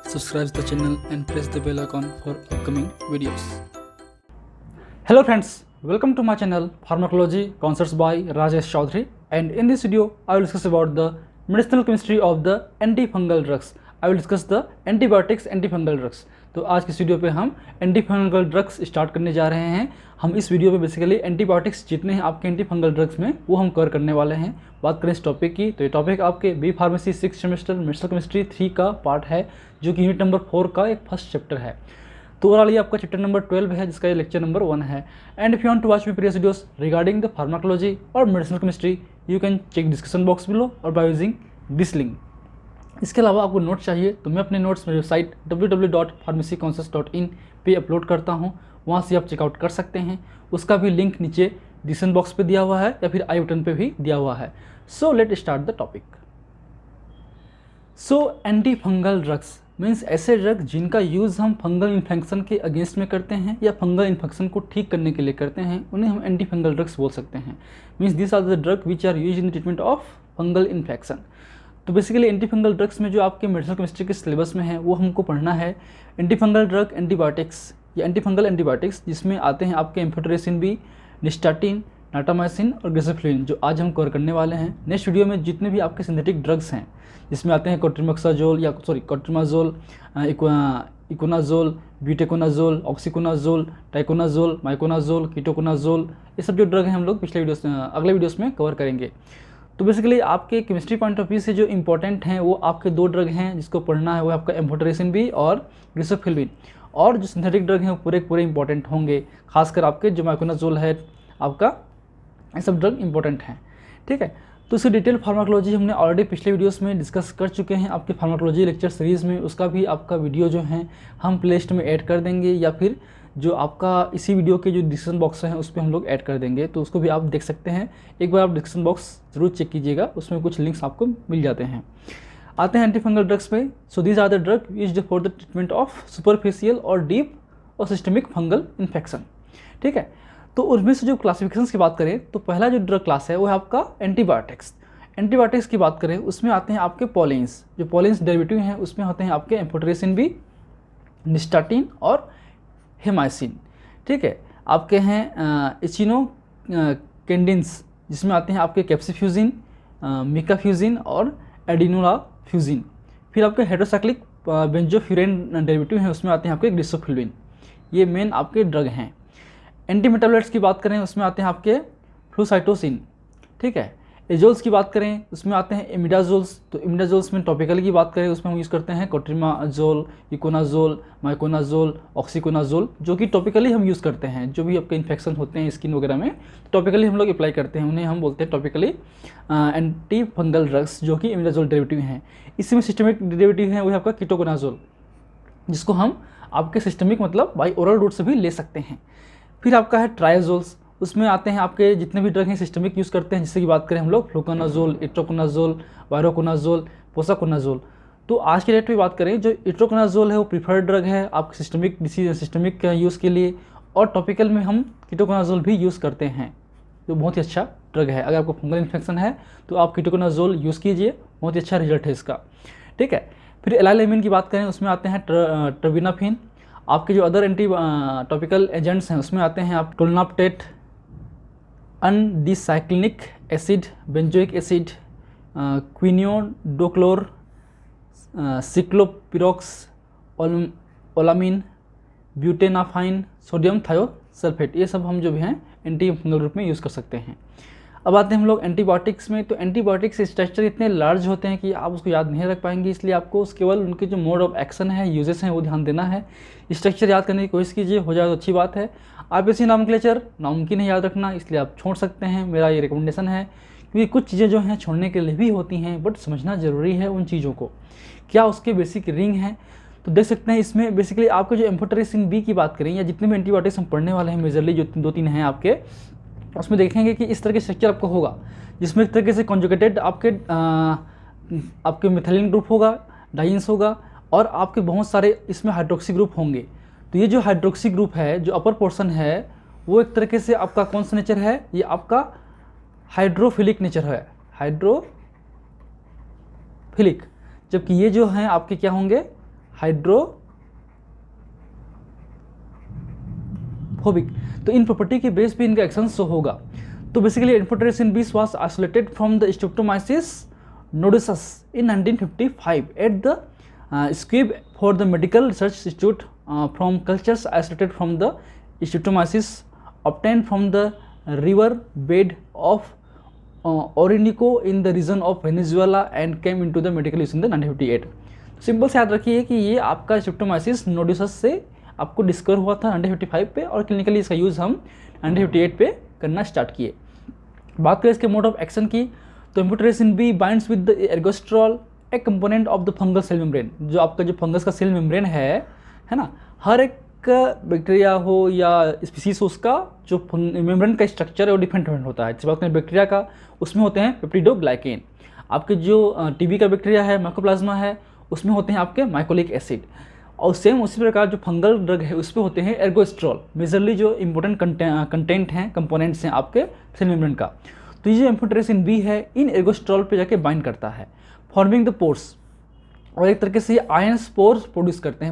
subscribe the channel and press the bell icon for upcoming videos. Hello friends, welcome to my channel Pharmacology Concepts by Rajesh Chaudhary, and in this video I will discuss about the medicinal chemistry of the antifungal drugs. I will discuss the antibiotics antifungal drugs. तो आज की इस video पे हम antifungal drugs start करने जा रहे हैं। हम इस वीडियो पे बेसिकली एंटीबायोटिक्स जितने हैं आपके एंटीफंगल ड्रग्स में वो हम कवर करने वाले हैं। बात करें इस टॉपिक की तो ये टॉपिक आपके B pharmacy 6th semester medicinal chemistry 3 का पार्ट है, जो कि यूनिट नंबर 4 का एक फर्स्ट चैप्टर है। तो ओवरऑल ये आपका चैप्टर नंबर 12 है, जिसका ये लेक्चर नंबर 1 है। And if you want to watch my previous videos regarding the pharmacology और medicinal chemistry, you can check description box below और बाय यूजिंग दिस लिंक। इसके अलावा आपको नोट्स चाहिए तो मैं अपने नोट्स मेरी वेबसाइट www.pharmacyconcepts.in पे अपलोड करता हूँ, वहाँ से आप चेकआउट कर सकते हैं। उसका भी लिंक नीचे डिस्क्रिप्शन बॉक्स पे दिया हुआ है या फिर आई बटन पे भी दिया हुआ है। So let start the topic. So anti fungal drugs means ऐसे ड्रग जिनका यूज़ हम फंगल इन्फेक्शन के अगेंस्ट में करते हैं या फंगल इन्फेक्शन को ठीक करने के लिए करते हैं, उन्हें हम एंटी फंगल ड्रग्स बोल सकते हैं। Means this are the drug which are use in the treatment of fungal infection. तो बेसिकली एंटीफंगल ड्रग्स में जो आपके मेडिसिनल केमिस्ट्री के सिलेबस में है वो हमको पढ़ना है एंटीफंगल ड्रग एंटीबायोटिक्स या एंटीफंगल एंटीबायोटिक्स, जिसमें आते हैं आपके एम्फोटेरेसिन बी, निस्टाटिन, नाटामाइसिन और ग्रेसिफ्लुइन, जो आज हम कवर करने वाले हैं। नेक्स्ट वीडियो में जितने भी आपके सिंथेटिक ड्रग्स हैं जिसमें आते हैं कोट्रिमाजोल, इकोनाजोल, ब्यूटेकोनाजोल, ऑक्सीकोनाजोल, टाइकोनाजोल, माइकोनाजोल, कीटोकोनाजोल, ये सब जो ड्रग हैं हम लोग अगले वीडियोस में कवर करेंगे। तो बेसिकली आपके केमिस्ट्री पॉइंट ऑफ व्यू से जो इंपॉर्टेंट हैं वो आपके 2 ड्रग हैं जिसको पढ़ना है, वो आपका एम्फोटेरेसिन बी और ग्रेसिफ्लुइन। और जो सिंथेटिक ड्रग हैं वो पूरे इंपॉर्टेंट होंगे, खासकर आपके जो माइकोनाजोल है आपका, ये सब ड्रग इंपॉर्टेंट हैं। ठीक है, तो इसकी डिटेल फार्माकोलॉजी हमने ऑलरेडी पिछले वीडियोस में डिस्कस कर चुके हैं आपके फार्माकोलॉजी लेक्चर सीरीज़ में। उसका भी आपका वीडियो जो है हम प्लेलिस्ट में ऐड कर देंगे या फिर जो आपका इसी वीडियो के जो डिस्क्रिप्शन बॉक्स है उस पर हम लोग ऐड कर देंगे, तो उसको भी आप देख सकते हैं। एक बार आप डिस्क्रिप्शन बॉक्स ज़रूर चेक कीजिएगा, उसमें कुछ लिंक्स आपको मिल जाते हैं। आते हैं एंटीफंगल ड्रग्स पे। So these are the drug used for the treatment of superficial और डीप और सिस्टमिक फंगल इन्फेक्शन। ठीक है, तो उनमें से जो क्लासिफिकेशन की बात करें तो पहला जो ड्रग क्लास है वो है आपका एंटीबायोटिक्स। एंटीबायोटिक्स की बात करें उसमें आते हैं आपके पॉलिन्स, जो पॉलिन्स डेरिवेटिव हैं उसमें होते हैं आपके एम्फोटेरेसिन बी, निस्टाटिन और हेमाइसिन। ठीक है, आपके हैं इचिनो कैंडिन्स, जिसमें आते हैं आपके कैप्सिफ्यूजिन, मिकाफ्यूजिन और एडिनोलाफ्यूजिन। फिर आपके हेड्रोसाइक्लिक बेंजोफ्यूरेन डेरिवेटिव हैं, उसमें आते हैं आपके ग्लिसोफ्लुइन। ये मेन आपके ड्रग हैं। एंटी मेटाबोलाइट्स की बात करें उसमें आते हैं आपके फ्लूसाइटोसिन। ठीक है, एजोल्स की बात करें उसमें आते हैं इमिडाजोल्स। तो इमिडाजोल्स में टॉपिकल की बात करें उसमें हम यूज़ करते हैं कोट्रिमाजोल, इकोनाजोल, माइकोनाजोल, ऑक्सीकोनाजोल, जो कि टॉपिकली हम यूज़ करते हैं। जो भी आपके इन्फेक्शन होते हैं स्किन वगैरह में टॉपिकली हम लोग अप्लाई करते हैं, उन्हें हम बोलते हैं टॉपिकली एंटी फंगल ड्रग्स, जो कि इमिडाजोल डेरिवेटिव हैं। इसमें सिस्टमिक डेरिवेटिव है वो है आपका कीटोकोनाजोल, जिसको हम आपके सिस्टमिक मतलब बाई ओरल रूट से भी ले सकते हैं। फिर आपका है ट्राइजोल्स, उसमें आते हैं आपके जितने भी ड्रग हैं सिस्टमिक यूज़ करते हैं, जिससे की बात करें हम लोग फ्लूकोनाजोल, इट्रोकोनाजोल, वायरोकोनाजोल, पोसाकोनाजोल। तो आज के डेट में बात करें जो इट्रोकोनाजोल है वो प्रीफर्ड ड्रग है आपके सिस्टमिक यूज़ के लिए, और टॉपिकल में हम कीटोकोनाजोल भी यूज़ करते हैं, जो बहुत ही अच्छा ड्रग है। अगर आपको फंगल इन्फेक्शन है तो आप कीटोकोनाजोल यूज़ कीजिए, बहुत ही अच्छा रिजल्ट है इसका। ठीक है, फिर एलाइलेमिन की बात करें उसमें आते हैं ट्रबिनाफिन। आपके जो अदर एंटी टॉपिकल एजेंट्स हैं उसमें आते हैं आप tolnaftate, undecylenic acid, benzoic acid, quiniodochlor, ciclopirox, olamine, butenafine, sodium thiosulfate, ये सब हम जो भी हैं एंटी फंगल रूप में यूज़ कर सकते हैं। अब आते हैं हम लोग एंटीबायोटिक्स में। तो एंटीबायोटिक्स स्ट्रक्चर इतने लार्ज होते हैं कि आप उसको याद नहीं रख पाएंगे, इसलिए आपको केवल उनके जो मोड ऑफ एक्शन है, यूजेस हैं, वो ध्यान देना है। स्ट्रक्चर याद करने की कोशिश कीजिए, हो जाए तो अच्छी बात है। आप इसी नामक्लेचर नामुमकिन है याद रखना, इसलिए आप छोड़ सकते हैं, मेरा ये रिकमेंडेशन है। क्योंकि कुछ चीज़ें जो हैं छोड़ने के लिए भी होती हैं, बट समझना ज़रूरी है उन चीज़ों को, क्या उसके बेसिक रिंग हैं। तो देख सकते हैं इसमें बेसिकली आपको जो एम्फोटेरेसिन बी की बात करें या जितने भी एंटीबायोटिक्स हम पढ़ने वाले हैं मेजरली जो 2-3 हैं आपके, उसमें देखेंगे कि इस तरह के स्ट्रक्चर आपको होगा, जिसमें एक तरीके से कॉन्जुगेटेड आपके मिथाइलिन ग्रुप होगा, डाइंस होगा, और आपके बहुत सारे इसमें हाइड्रोक्सी ग्रुप होंगे। तो ये जो हाइड्रोक्सी ग्रुप है, जो अपर पोर्शन है, वो एक तरीके से आपका कौन सा नेचर है, ये आपका हाइड्रोफिलिक नेचर है, हाइड्रोफिलिक। जबकि ये जो हैं आपके क्या होंगे, हाइड्रोफोबिक। तो इन प्रॉपर्टी के बेस पे इनका एक्शन शो होगा। तो basically amphotericin B was isolated from the streptomyces nodosus in 1955 at the Squibb for the medical research institute from cultures isolated from the streptomyces obtained from the river bed of Orinoco in the region of Venezuela and came into the medical use in the 1958। Simple से याद रखिए कि ये आपका Streptomyces नोडोसस से आपको discover हुआ था 1955 पे और क्लिनिकली इसका यूज़ हम 1958 पे करना स्टार्ट किए। बात करें इसके मोड ऑफ एक्शन की, तो amphotericin B binds with the ergosterol a component of the fungal cell membrane. जो आपका जो फंगस का सेल मेम्ब्रेन है ना, हर एक बैक्टीरिया हो या स्पीसीज हो, उसका जो मेम्ब्रेन का स्ट्रक्चर है वो डिफरेंट होता है। जैसे बात करें बैक्टीरिया का, उसमें होते हैं पेप्टिडोग्लाइकेन। आपके जो टीबी का बैक्टीरिया है, माइकोप्लाज्मा है, उसमें होते हैं आपके माइकोलिक एसिड। और सेम उसी प्रकार जो फंगल ड्रग है उसमें होते हैं एर्गोस्ट्रॉल। मेजरली जो इंपॉर्टेंट कंटेंट हैं, कंपोनेंट्स हैं आपके सेल मेम्ब्रेन का। तो ये जो एम्फोटेरेसिन बी है इन एर्गोस्ट्रॉल पे जाके बाइंड करता है, फॉर्मिंग द पोर्स। और एक तरीके से ये आयन पोर्स प्रोड्यूस करते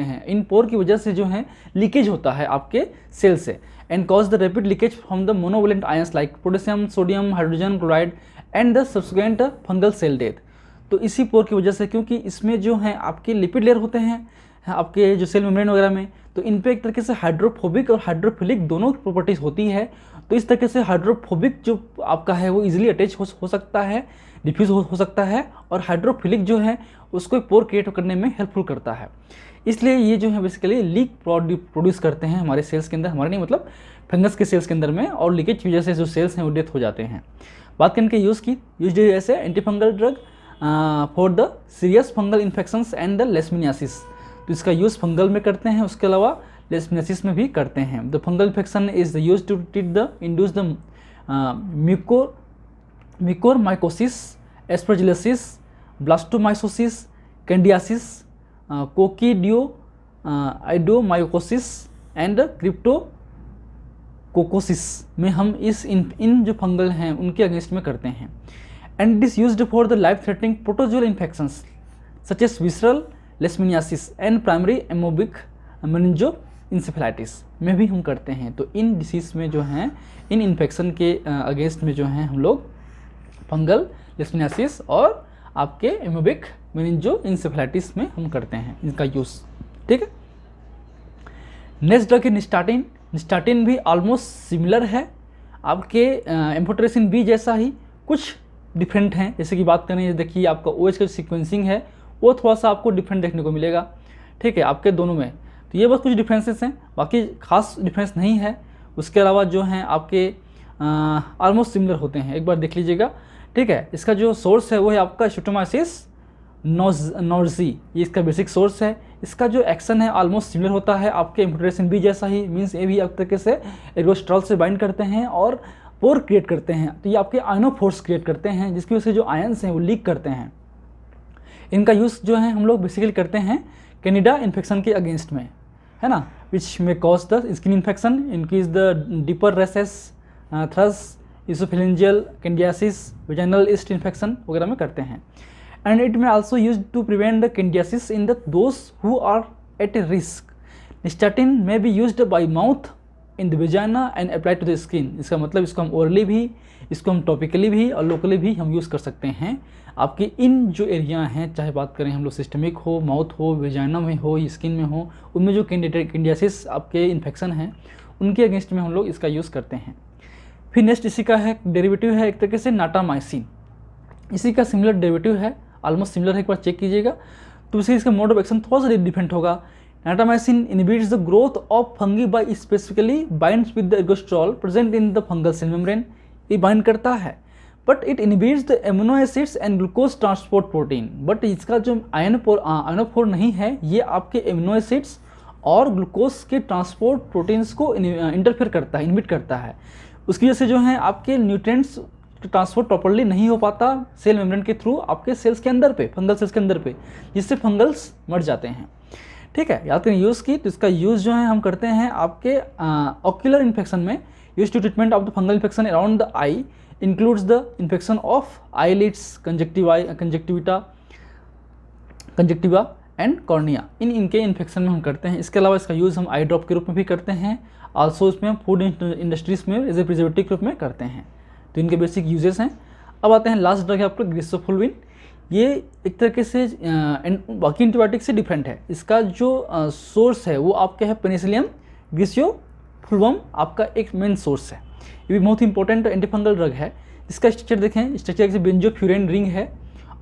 हैं। इन पोर की वजह से जो है लीकेज होता है आपके सेल से, and cause the rapid leakage from the monovalent ions like potassium, sodium, hydrogen chloride and the subsequent fungal cell death. तो इसी पोर की वजह से, क्योंकि इसमें जो है आपके लिपिड लेयर होते हैं आपके जो सेल मेम्ब्रेन वगैरह में, तो इन पे एक तरीके से हाइड्रोफोबिक और हाइड्रोफिलिक दोनों प्रॉपर्टीज़ होती है। तो इस तरीके से हाइड्रोफोबिक जो आपका है वो इजीली अटैच हो सकता है, डिफ्यूज़ हो सकता है, और हाइड्रोफिलिक जो है उसको पोर क्रिएट करने में हेल्पफुल करता है। इसलिए ये जो है बेसिकली लीक प्रोड्यूस करते हैं हमारे सेल्स के अंदर, हमारे नहीं मतलब फंगस के सेल्स के अंदर में, और लीकेज की वजह से जो सेल्स हैं वो डेथ हो जाते हैं। बात करें इनके यूज जैसे antifungal drug for the serious fungal infections and the leishmaniasis. तो इसका यूज़ फंगल में करते हैं, उसके अलावा लेशमिनियासिस में भी करते हैं। The fungal infection is use to treat the induce the mucormycosis, aspergillosis, blastomycosis, candidiasis, coccidioidomycosis and cryptococcosis में हम इन जो फंगल हैं उनके अगेंस्ट में करते हैं। And it is used for the life threatening protozoal infections such as visceral leishmaniasis and primary amoebic meningoencephalitis में भी हम करते हैं। तो इन डिसीज़ में जो हैं, इन इन्फेक्शन के अगेंस्ट में जो हैं हम लोग फंगल लेशमिनियासिस और आपके एमोबिक मेनिंजोइंसेफेलाइटिस में हम करते हैं इनका यूज़। ठीक है। नेक्स्ट ड्रग है निस्टाटिन। निस्टाटिन भी ऑलमोस्ट सिमिलर है आपके एम्फोटेरेसिन बी जैसा ही, कुछ डिफरेंट हैं। जैसे कि बात करें, देखिए आपका OH का सीक्वेंसिंग है वो थोड़ा सा आपको डिफरेंट देखने को मिलेगा। ठीक है, आपके दोनों में। तो ये बस कुछ डिफरेंसेस हैं, बाकी खास डिफरेंस नहीं है। उसके अलावा जो हैं आपके ऑलमोस्ट सिमिलर होते हैं, एक बार देख लीजिएगा। ठीक है, इसका जो सोर्स है वो है आपका स्ट्रेप्टोमाइसिस नोडोसी, ये इसका बेसिक सोर्स है। इसका जो एक्शन है ऑलमोस्ट सिमिलर होता है आपके एम्फोटेरेसिन बी जैसा ही, मीन्स ये भी एक तरीके से एर्गोस्ट्रॉल से बाइंड करते हैं और पोर क्रिएट करते हैं। तो ये आपके आयनोफोर्स क्रिएट करते हैं, जिसकी वजह से जो आयंस हैं वो लीक करते हैं। इनका यूज़ जो है हम लोग बेसिकली करते हैं कैनिडा इन्फेक्शन के अगेंस्ट में, है ना, which may cause the skin infection, increase the deeper races, thrush, oesophageal candidiasis, vaginal yeast infection वगैरह में करते हैं। And it may also use to prevent the candidiasis in the those who are at a risk. Nystatin may be used by mouth in the vagina and apply to the skin. इसका मतलब इसको हम orally भी, इसको हम topically भी और locally भी हम यूज़ कर सकते हैं। आपके इन जो एरिया हैं, चाहे बात करें हम लोग सिस्टमिक हो, माउथ हो, वेजाइना में हो, स्किन में हो, उनमें जो कैंडियासिस आपके इन्फेक्शन हैं उनके अगेंस्ट में हम लोग इसका यूज़ करते हैं। फिर नेक्स्ट इसी का है डेरिवेटिव है एक तरीके से नाटामाइसिन। इसी का सिमिलर डेरिवेटिव है, ऑलमोस्ट सिमिलर है, एक बार चेक कीजिएगा। तो इसी इसका मोड ऑफ एक्शन थोड़ा सा डिफरेंट होगा। Natamycin inhibits the growth of fungi by specifically binds with the ergosterol present in the fungal cell membrane. ये बाइंड करता है, but it inhibits the amino acids and glucose transport protein. But इसका जो ionophore नहीं है, ये आपके amino acids और ग्लूकोज के ट्रांसपोर्ट प्रोटीन्स को इंटरफेयर करता है, इनहिबिट करता है। उसकी वजह से जो है आपके न्यूट्रिएंट्स ट्रांसपोर्ट प्रॉपर्ली नहीं हो पाता सेल मेम्ब्रेन के थ्रू आपके सेल्स के अंदर पे, फंगल सेल्स के अंदर पे, जिससे फंगल्स मर जाते हैं। ठीक है, याद करें यूज़ की। तो इसका यूज़ जो है हम करते हैं आपके ऑक्यूलर इन्फेक्शन में। Use to treatment of the fungal infection around the eye includes the infection of eyelids, conjunctiva and cornea, इनके इन्फेक्शन में हम करते हैं। इसके अलावा इसका यूज़ हम आई ड्रॉप के रूप में भी करते हैं, आल्सो इसमें हम फूड इंडस्ट्रीज़ में एज ए प्रिजर्वेटिव के रूप में करते हैं। तो इनके बेसिक यूजेस हैं। अब आते हैं लास्ट ड्रग है आपका ग्लिसोफुलविन। ये एक तरीके से बाकी एंटीबायोटिक से डिफरेंट है। इसका जो सोर्स है वो आपका है पेनिसिलियम ग्लिसोफुलवम, आपका एक मेन सोर्स है। ये भी बहुत इंपॉर्टेंट एंटीफंगल ड्रग है। इसका स्ट्रक्चर देखें, स्ट्रक्चर जैसे बेंजोफ्यूरेन रिंग है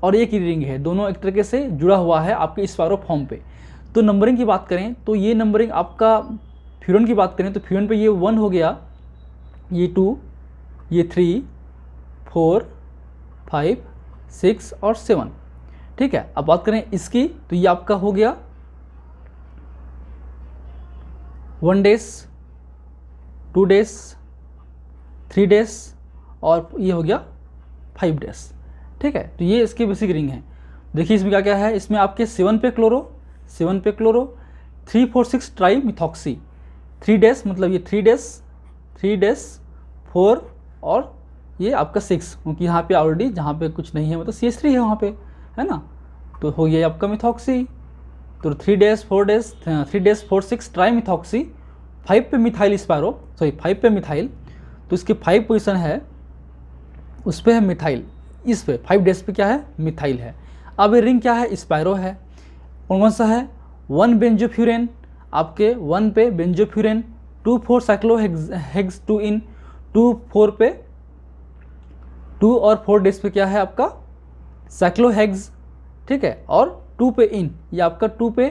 और एक ही रिंग है, दोनों एक तरीके से जुड़ा हुआ है आपके स्पायरो फॉर्म पे। तो नंबरिंग की बात करें तो ये नंबरिंग आपका फ्यूरन की बात करें तो फ्यूरन पे ये 1 हो गया, ये 2, ये 3, 4, 5, 6 और 7। ठीक है, अब बात करें इसकी तो ये आपका हो गया 1 डेज, 2 डेज, 3 डेज और ये हो गया 5 डेज। ठीक है, तो ये इसकी बेसिक रिंग है। देखिए इसमें क्या क्या है, इसमें आपके 7 पे क्लोरो, 3, 4, 6 ट्राई मिथॉक्सी, 3 डेज मतलब ये 3 डेज, 4 और ये आपका 6, क्योंकि यहाँ पे ऑलरेडी जहाँ पे कुछ नहीं है मतलब CH3 है वहाँ पे, है ना। तो हो गया आपका मिथॉक्सी। तो 3 डेज 4, 6 ट्राई मिथॉक्सी, 5 पे मिथाइल स्पायरो, 5 पे मिथाइल, तो इसकी 5 पोजिशन है, उस पर है मिथाइल, इस पे 5 डेज पे क्या है, मिथाइल है। अब ये रिंग क्या है, स्पायरो है। कौन सा है, 1 बेंजोफ्यूरेन, आपके 1 पे बेंजोफ्यूरेन, 2, 4 साइक्लोहेक्स 2 इन, 2, 4 पे 2 और 4 डेज पे क्या है आपका साइक्लोहेक्स। ठीक है, और 2 पे इन, ये आपका 2 पे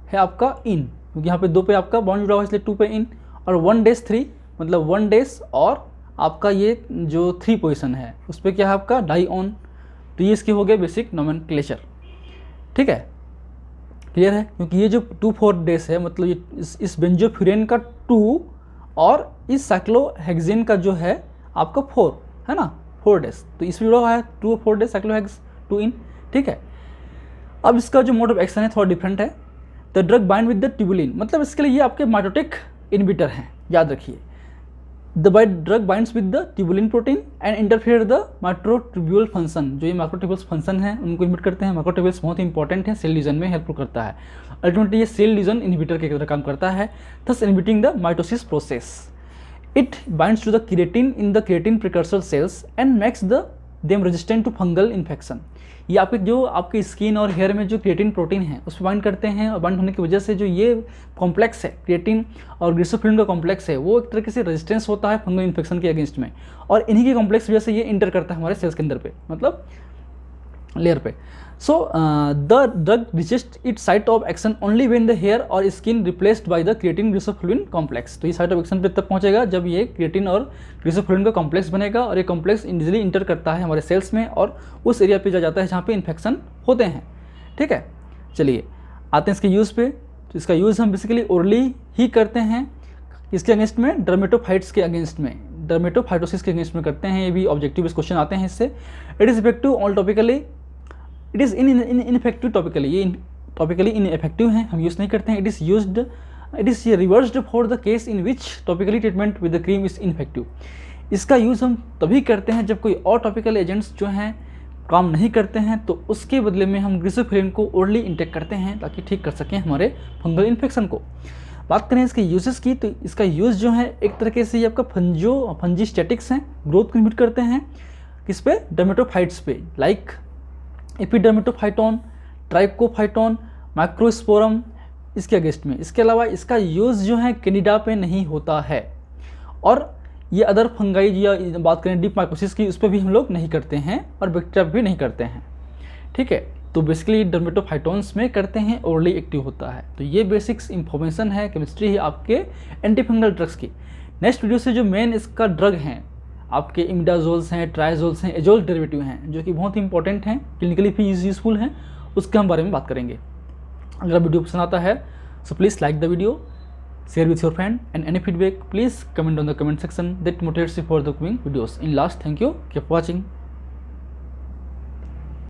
है आपका इन, क्योंकि यहाँ पे 2 पे आपका बॉन्ड जुड़ा हुआ है इसलिए 2 पे इन, और 1 डेज 3 मतलब 1 डेज और आपका ये जो 3 पोजीशन है उस पर क्या है आपका डाई ऑन। तो ये इसके हो गए बेसिक नोमेनक्लेचर। ठीक है, क्लियर है, क्योंकि ये जो 2, 4 डेज है मतलब ये इस बेंजोफ्यूरेन का 2 और इस साइक्लोहेक्सेन का जो है आपका 4 है ना, 4 डेज, तो इसमें जुड़ा हुआ है 2 और 4 डेज साइक्लोहेक्स 2 इन। ठीक है, अब इसका जो मोड ऑफ एक्शन है थोड़ा डिफरेंट है। The drug bind with the tubulin, मतलब इसके लिए ये आपके माइटोटिक इनहिबिटर हैं, याद रखिए। The drug binds with the tubulin protein and interfere the microtubule function, जो ये माइक्रोट्यूब्यूल्स फंक्शन है उनको इनहिबिट करते हैं। माइक्रोट्यूब्यूल्स बहुत इंपॉर्टेंट है, सेल डिवीजन में हेल्पफुल करता है। अल्टीमेटली ये सेल डिवीजन इनहिबिटर के तरह काम करता है, thus inhibiting the mitosis process. It binds to the keratin in the keratin precursor cells and makes them resistant to fungal infection. ये आपके जो आपके स्किन और हेयर में जो क्रिएटिन प्रोटीन है उस पर बाइंड करते हैं, और बाइंड होने की वजह से जो ये कॉम्प्लेक्स है क्रिएटिन और ग्लिसोफिलिन का कॉम्प्लेक्स है वो एक तरीके से रेजिस्टेंस होता है फंगल इन्फेक्शन के अगेंस्ट में, और इन्हीं की कॉम्प्लेक्स वजह से ये इंटर करता है हमारे सेल्स के अंदर पे, मतलब लेयर पे। So the drug reaches it site of action only when the hair or skin replaced by the keratin glycophilin complex. तो ये साइट ऑफ एक्शन पे तब पहुंचेगा जब ये क्रिएटिन और ग्लिसोफिलिन का कॉम्प्लेक्स बनेगा, और ये कॉम्प्लेक्स इजीली इंटर करता है हमारे सेल्स में और उस एरिया पे जा जाता है जहाँ पे इन्फेक्शन होते हैं। ठीक है, चलिए आते हैं इसके यूज़ पे। तो इसका यूज़ हम बेसिकली ओरली ही करते हैं, इसके अगेंस्ट में डर्मेटोफाइट्स के अगेंस्ट में, डर्मेटोफाइटोसिस के अगेंस्ट में करते हैं। ये भी ऑब्जेक्टिव क्वेश्चन आते हैं इससे। It is effective all topically, it is ineffective topically, ये टॉपिकली इनइफेक्टिव है, हम यूज़ नहीं करते हैं। It is reversed for the case in which topically treatment with the cream is ineffective. इसका यूज़ हम तभी करते हैं जब कोई और टॉपिकल एजेंट्स जो हैं काम नहीं करते हैं, तो उसके बदले में हम ग्लिसोफिलिन को ओरली इंटेक करते हैं ताकि ठीक कर सकें हमारे फंगल इन्फेक्शन को। बात करें इसके यूजेस की, तो इसका यूज़ जो है एक तरीके से ये आपका फंजीस्टेटिक्स हैं, ग्रोथ को इनहिबिट करते हैं किस पे, डर्मेटोफाइट्स पे, लाइक एपिडर्मेटोफाइटोन, ट्राइकोफाइटोन, माइक्रोस्पोरम, इसके अगेंस्ट में। इसके अलावा इसका यूज़ जो है कैंडिडा पे नहीं होता है, और ये अदर फंगाई या बात करें डीप माइकोसिस की, उस पर भी हम लोग नहीं करते हैं, और बैक्टीरिया भी नहीं करते हैं। ठीक है, तो बेसिकली डर्मेटोफाइटोन्स में करते हैं, ओरली एक्टिव होता है। तो ये बेसिक्स इंफॉर्मेशन है, केमिस्ट्री है आपके एंटीफंगल ड्रग्स की। नेक्स्ट वीडियो से जो मेन इसका ड्रग हैं आपके इमिडाजोल्स हैं, ट्राइजोल्स हैं, एजोल डेरिवेटिव हैं, जो कि बहुत इंपॉर्टेंट हैं, क्लिनिकली भी यूजफुल हैं, उसके हम बारे में बात करेंगे। अगर वीडियो पसंद आता है so please like the video, share with your friend, and any feedback please comment on the comment section that motivates you for the coming videos. In last, thank you, keep watching.